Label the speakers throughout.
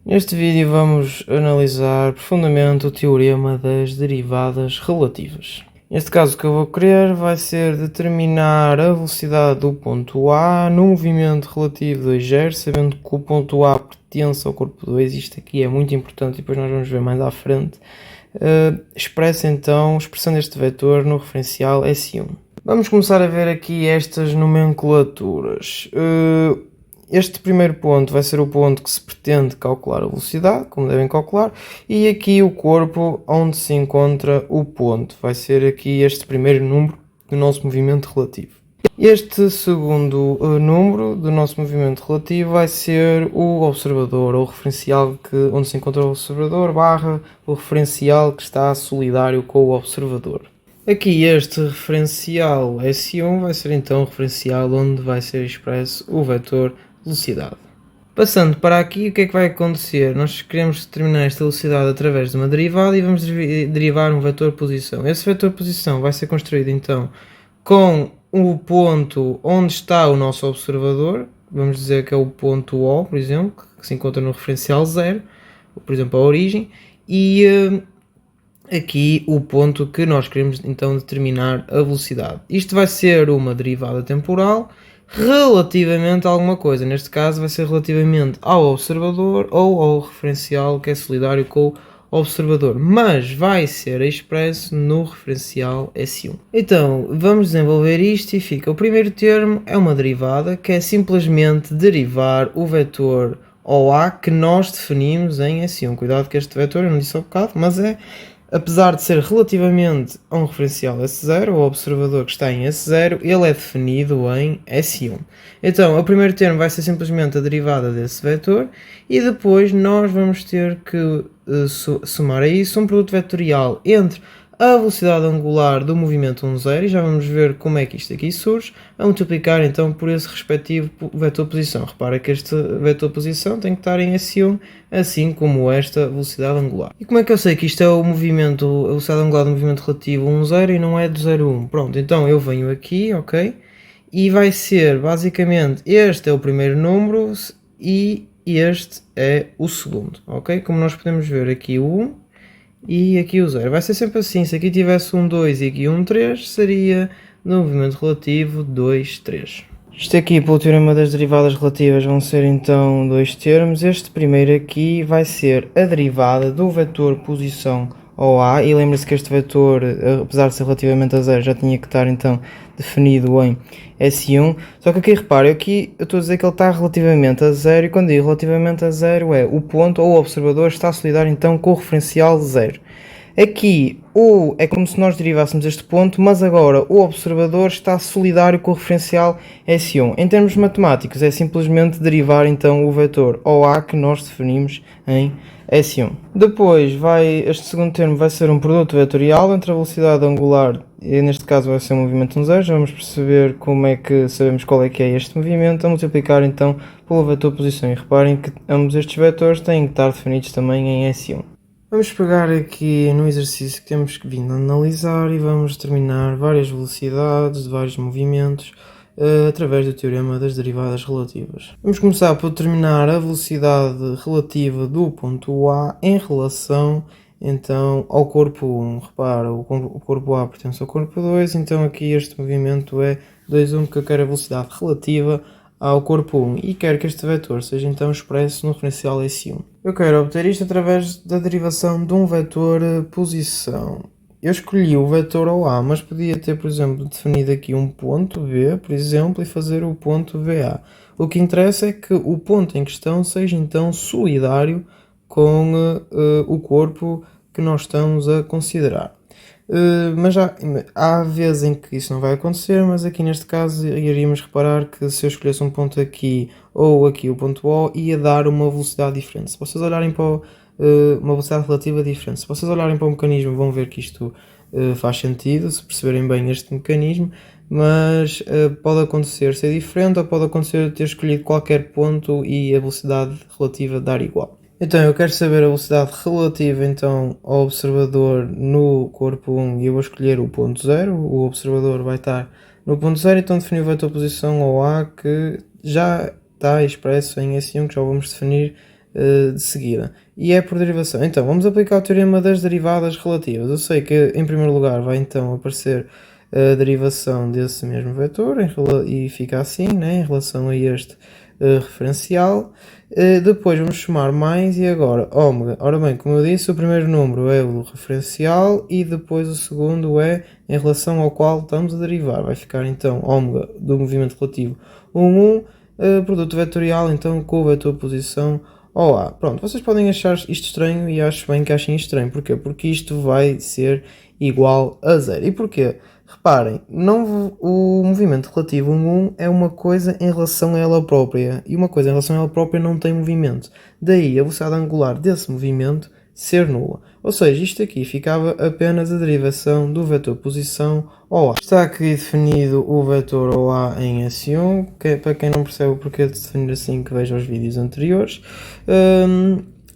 Speaker 1: Neste vídeo vamos analisar profundamente o teorema das derivadas relativas. Neste caso o que eu vou querer vai ser determinar a velocidade do ponto A no movimento relativo 2R, sabendo que o ponto A pertence ao corpo 2, isto aqui é muito importante e depois nós vamos ver mais à frente. Expressando este vetor no referencial S1. Vamos começar a ver aqui estas nomenclaturas. Este primeiro ponto vai ser o ponto que se pretende calcular a velocidade, como devem calcular, e aqui o corpo onde se encontra o ponto. Vai ser aqui este primeiro número do nosso movimento relativo. Este segundo número do nosso movimento relativo vai ser o observador, ou referencial onde se encontra o observador, barra o referencial que está solidário com o observador. Aqui este referencial S1 vai ser então o referencial onde vai ser expresso o vetor velocidade. Passando para aqui, o que é que vai acontecer? Nós queremos determinar esta velocidade através de uma derivada e vamos derivar um vetor posição. Esse vetor posição vai ser construído então com o ponto onde está o nosso observador, vamos dizer que é o ponto O, por exemplo, que se encontra no referencial 0, por exemplo a origem, e aqui o ponto que nós queremos então determinar a velocidade. Isto vai ser uma derivada temporal relativamente a alguma coisa, neste caso vai ser relativamente ao observador ou ao referencial que é solidário com o observador, mas vai ser expresso no referencial S1. Então vamos desenvolver isto e fica: o primeiro termo é uma derivada que é simplesmente derivar o vetor OA que nós definimos em S1. Cuidado que este vetor eu não disse há bocado, mas apesar de ser relativamente a um referencial S0, o observador que está em S0, ele é definido em S1. Então, o primeiro termo vai ser simplesmente a derivada desse vetor e depois nós vamos ter que somar a isso um produto vetorial entre a velocidade angular do movimento 1,0, e já vamos ver como é que isto aqui surge, a multiplicar então por esse respectivo vetor posição. Repara que este vetor posição tem que estar em S1, assim como esta velocidade angular. E como é que eu sei que isto é o movimento, a velocidade angular do movimento relativo 1,0 e não é do 0,1? Pronto, então eu venho aqui, ok? E vai ser basicamente, este é o primeiro número e este é o segundo, ok? Como nós podemos ver aqui o 1 e aqui o 0. Vai ser sempre assim: se aqui tivesse um 2 e aqui um 3, seria no movimento relativo 2, 3. Isto aqui, pelo teorema das derivadas relativas, vão ser então dois termos. Este primeiro aqui vai ser a derivada do vetor posição ao A, e lembre-se que este vetor, apesar de ser relativamente a 0, já tinha que estar então definido em S1, só que aqui repare, aqui eu estou a dizer que ele está relativamente a 0, e quando digo relativamente a 0 é o ponto ou o observador está solidário então com o referencial 0. Aqui é como se nós derivássemos este ponto, mas agora o observador está solidário com o referencial S1. Em termos matemáticos é simplesmente derivar então o vetor OA que nós definimos em S1. Depois este segundo termo vai ser um produto vetorial entre a velocidade angular, e neste caso vai ser um movimento 1,0, já vamos perceber como é que sabemos qual é que é este movimento, a multiplicar então pelo vetor posição. E reparem que ambos estes vetores têm que estar definidos também em S1. Vamos pegar aqui no exercício que temos vindo a analisar e vamos determinar várias velocidades de vários movimentos através do teorema das derivadas relativas. Vamos começar por determinar a velocidade relativa do ponto A em relação então ao corpo 1. Repara, o corpo A pertence ao corpo 2, então aqui este movimento é 2,1, porque eu quero a velocidade relativa ao corpo 1 e quero que este vetor seja então expresso no referencial S1. Eu quero obter isto através da derivação de um vetor posição. Eu escolhi o vetor OA, mas podia ter, por exemplo, definido aqui um ponto V, por exemplo, e fazer o ponto VA. O que interessa é que o ponto em questão seja então solidário com o corpo que nós estamos a considerar. Mas há vezes em que isso não vai acontecer, mas aqui neste caso iríamos reparar que se eu escolhesse um ponto aqui ou aqui o ponto O, ia dar uma velocidade diferente. Se vocês olharem para uma velocidade relativa diferente, se vocês olharem para o mecanismo vão ver que isto faz sentido, se perceberem bem este mecanismo, mas pode acontecer ser diferente, ou pode acontecer ter escolhido qualquer ponto e a velocidade relativa dar igual. Então eu quero saber a velocidade relativa então ao observador no corpo 1 e eu vou escolher o ponto 0, o observador vai estar no ponto 0, então defini o vetor posição ao A que já está expresso em S1, que já vamos definir de seguida. E é por derivação. Então, vamos aplicar o teorema das derivadas relativas. Eu sei que, em primeiro lugar, vai então aparecer a derivação desse mesmo vetor e fica assim, né, em relação a este referencial. Depois vamos somar mais e agora ômega. Ora bem, como eu disse, o primeiro número é o do referencial e depois o segundo é em relação ao qual estamos a derivar. Vai ficar então ômega do movimento relativo 1, produto vetorial então com o vetor posição OA. Pronto, vocês podem achar isto estranho e acho bem que achem isto estranho. Porquê? Porque isto vai ser igual a zero. E porquê? Reparem, o movimento relativo 1 é uma coisa em relação a ela própria e uma coisa em relação a ela própria não tem movimento. Daí a velocidade angular desse movimento ser nula. Ou seja, isto aqui ficava apenas a derivação do vetor posição OA. Está aqui definido o vetor OA em S1, que é para quem não percebe o porquê de definir assim que veja os vídeos anteriores.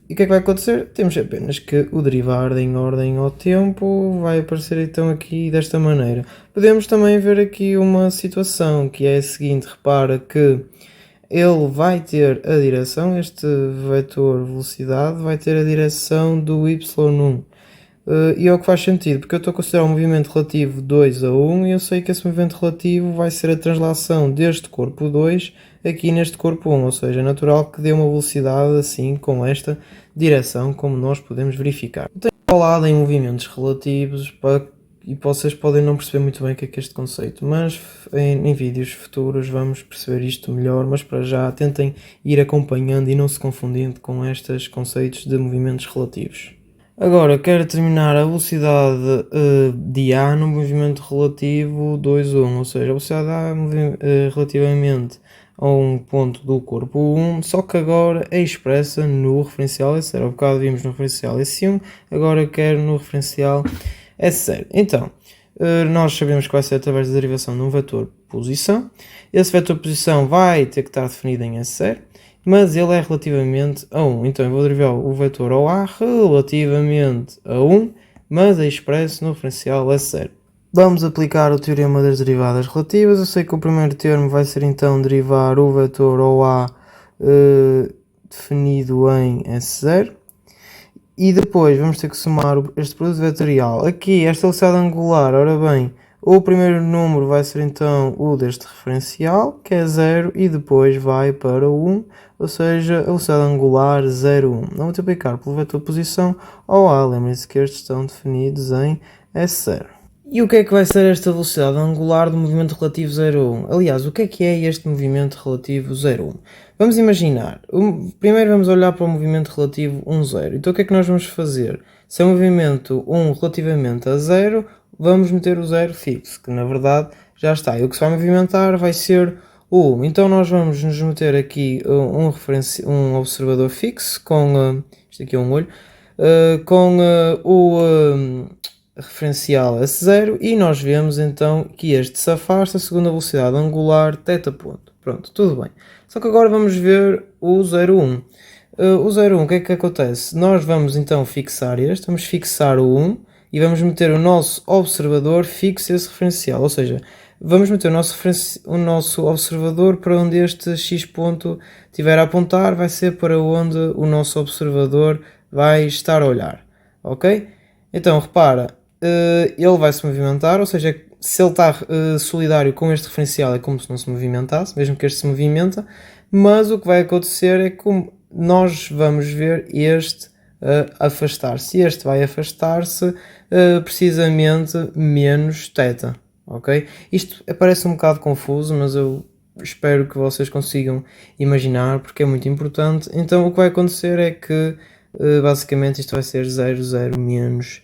Speaker 1: E o que é que vai acontecer? Temos apenas que o derivar em ordem ao tempo vai aparecer então aqui desta maneira. Podemos também ver aqui uma situação que é a seguinte, repara que ele vai ter a direção, este vetor velocidade vai ter a direção do y1. E é o que faz sentido, porque eu estou a considerar um movimento relativo 2 a 1 e eu sei que esse movimento relativo vai ser a translação deste corpo 2 aqui neste corpo 1, ou seja, é natural que dê uma velocidade assim com esta direção, como nós podemos verificar. Tenho falado em movimentos relativos e vocês podem não perceber muito bem o que é este conceito, mas em vídeos futuros vamos perceber isto melhor, mas para já tentem ir acompanhando e não se confundindo com estes conceitos de movimentos relativos. Agora quero terminar a velocidade de A no movimento relativo 2,1, ou seja, a velocidade A relativamente a um ponto do corpo 1, só que agora é expressa no referencial S0. Há bocado vimos no referencial S1, agora quero no referencial S0. Então, nós sabemos que vai ser através da derivação de um vetor posição. Esse vetor posição vai ter que estar definido em S0, mas ele é relativamente a 1. Então eu vou derivar o vetor OA relativamente a 1, mas é expresso no referencial S0. Vamos aplicar o teorema das derivadas relativas. Eu sei que o primeiro termo vai ser então derivar o vetor OA definido em S0. E depois vamos ter que somar este produto vetorial. Aqui, esta velocidade angular, ora bem, o primeiro número vai ser então o deste referencial, que é 0, e depois vai para o 1, ou seja, a velocidade angular 0,1. Vamos multiplicar pelo vetor posição OA. Lembrem-se que estes estão definidos em S0. E o que é que vai ser esta velocidade angular do movimento relativo 0,1? Aliás, o que é este movimento relativo 0,1? Vamos imaginar, primeiro vamos olhar para o movimento relativo 1,0. Então o que é que nós vamos fazer? Se é um movimento 1 relativamente a 0, vamos meter o 0 fixo, que na verdade já está. E o que se vai movimentar vai ser o 1. Então nós vamos nos meter aqui um observador fixo, com, isto aqui é um olho, com o referencial S0 e nós vemos então que este se afasta segundo a velocidade angular θ ponto. Pronto, tudo bem. Só que agora vamos ver o 0,1. O 0,1, o que é que acontece? Nós vamos então fixar este, vamos fixar o 1 e vamos meter o nosso observador fixo esse referencial, ou seja, vamos meter o nosso observador para onde este x ponto estiver a apontar, vai ser para onde o nosso observador vai estar a olhar, ok? Então repara, ele vai se movimentar, ou seja, se ele está solidário com este referencial é como se não se movimentasse, mesmo que este se movimenta, mas o que vai acontecer é que nós vamos ver este afastar-se. Este vai afastar-se precisamente menos θ, ok? Isto parece um bocado confuso, mas eu espero que vocês consigam imaginar, porque é muito importante. Então o que vai acontecer é que basicamente isto vai ser 0, 0 menos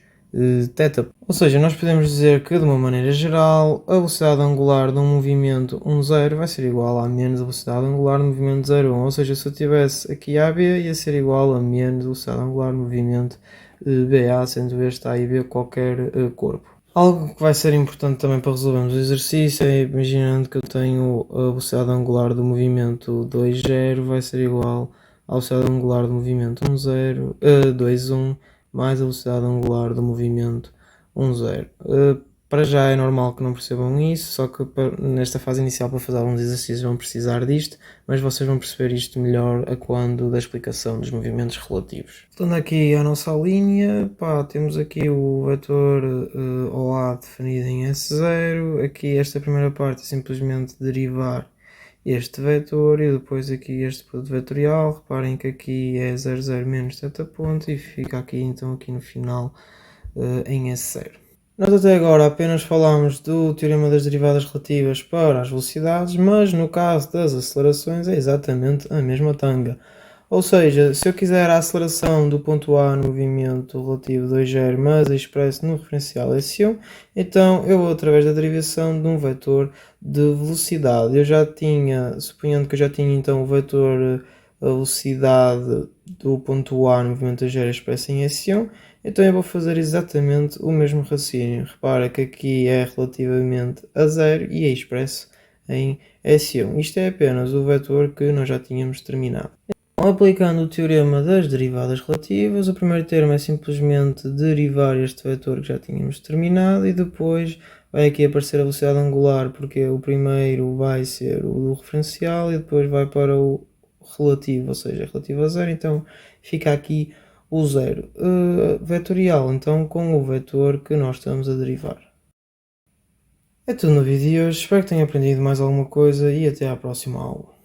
Speaker 1: θ. Ou seja, nós podemos dizer que de uma maneira geral a velocidade angular de um movimento 1,0 vai ser igual a menos a velocidade angular do movimento 0,1. Ou seja, se eu tivesse aqui AB ia ser igual a menos a velocidade angular do movimento BA, sendo este A e B qualquer corpo. Algo que vai ser importante também para resolvermos o exercício é, imaginando que eu tenho a velocidade angular do movimento 2,0 vai ser igual à velocidade angular do movimento 2,1 mais a velocidade angular do movimento 1,0. Para já é normal que não percebam isso, só que nesta fase inicial, para fazer alguns exercícios, vão precisar disto, mas vocês vão perceber isto melhor a quando da explicação dos movimentos relativos. Voltando aqui à nossa linha, temos aqui o vetor OA definido em S0. Aqui esta primeira parte é simplesmente derivar este vetor e depois aqui este produto vetorial. Reparem que aqui é 0,0 menos θ ponto e fica aqui então aqui no final em S0. Nós até agora apenas falámos do teorema das derivadas relativas para as velocidades, mas no caso das acelerações é exatamente a mesma tanga. Ou seja, se eu quiser a aceleração do ponto A no movimento relativo 2,0, mas expresso no referencial S1, então eu vou através da derivação de um vetor de velocidade. Eu já tinha, suponhando que eu já tinha então o vetor a velocidade do ponto A no movimento 2,0 expresso em S1, então eu vou fazer exatamente o mesmo raciocínio. Repara que aqui é relativamente a 0 e é expresso em S1. Isto é apenas o vetor que nós já tínhamos terminado. Aplicando o teorema das derivadas relativas, o primeiro termo é simplesmente derivar este vetor que já tínhamos terminado e depois vai aqui aparecer a velocidade angular, porque o primeiro vai ser o do referencial e depois vai para o relativo, ou seja, relativo a zero, então fica aqui o zero. Vetorial, então, com o vetor que nós estamos a derivar. É tudo no vídeo de hoje, espero que tenham aprendido mais alguma coisa e até à próxima aula.